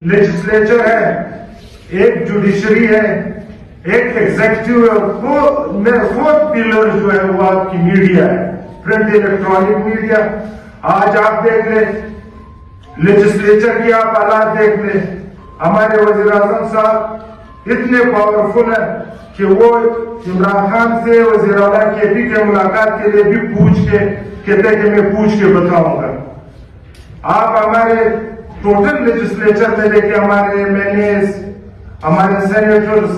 Legislature ہے، ایک judiciary ہے، ایک ایگزیکٹو ہے، فورتھ پلر جو ہے وہ آپ کی میڈیا ہے، پرنٹ الیکٹرانک میڈیا۔ آج آپ دیکھ لیں لیجسلیچر کی آپ حالات دیکھ لیں، ہمارے وزیر اعظم صاحب اتنے پاورفل ہیں کہ وہ عمران خان سے وزیر اعلیٰ کے ملاقات کے لیے بھی پوچھ کے کہتے ہیں کہ میں پوچھ کے بتاؤں گا۔ آپ ہمارے ٹوٹل لیجسلیچر میں دیکھیں، ہمارے ایم این ایز، ہمارے سینیٹرز،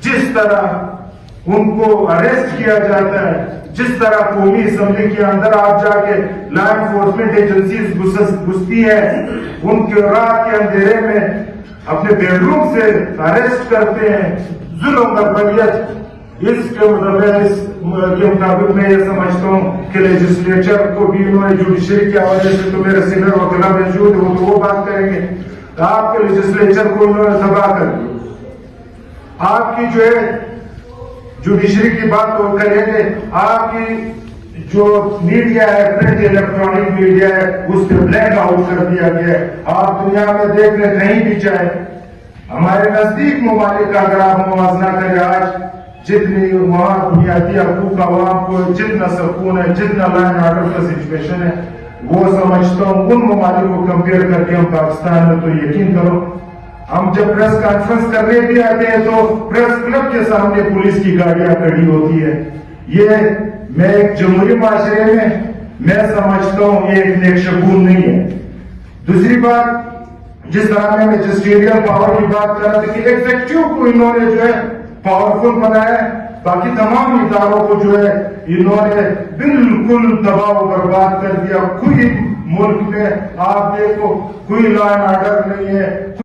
جس طرح ان کو اریسٹ کیا جاتا ہے، جس طرح قومی اسمبلی کے اندر آپ جا کے لا انفورسمنٹ ایجنسیز گھستی ہے، ان کے رات کے اندھیرے میں اپنے بیڈ روم سے اریسٹ کرتے ہیں، ظلم بربریت۔ اس کے مطابق میں یہ سمجھتا ہوں کہ لیجسلیچر کو بھی انہوں نے جوڈیشری کے حوالے سے تو میرے سینئر وکلاء موجود ہیں، وہ تو وہ بات کریں گے، آپ کے لیجسلیچر کو انہوں نے تباہ کر دیا۔ آپ کی جو ہے جوڈیشری کی بات وہ کریں گے، آپ کی جو میڈیا ہے، پرنٹ الیکٹرانک میڈیا ہے، اس پہ بلیک آؤٹ کر دیا گیا ہے۔ آپ دنیا میں دیکھ لیں، کہیں بھی جائیں، ہمارے نزدیک ممالک کا اگر آپ موازنہ کریں، آج جتنی وہاں بنیادی حقوق عوام کو جتنا سکون ہے، جتنا لا اینڈ آرڈر کا سچویشن ہے، وہ سمجھتا ہوں ان ممالک کو کمپیئر کر کے ہم پاکستان میں تو یقین کرو، ہم جب پریس کانفرنس کرنے بھی آتے ہیں تو پریس کلب کے سامنے پولیس کی گاڑیاں کھڑی ہوتی ہے۔ یہ میں ایک جمہوری معاشرے میں سمجھتا ہوں یہ ایک نیک شگون نہیں ہے۔ دوسری بات، جس طرح میں میجسٹیریل پاور کی بات کر رہا تھا کہ ایگزیکٹو کو انہوں نے جو ہے پاورفل بنایا ہے، باقی تمام اداروں کو جو ہے انہوں نے بالکل تباہ و برباد کر دیا۔ کوئی ملک میں آپ دیکھو کوئی لا اینڈ آرڈر نہیں ہے۔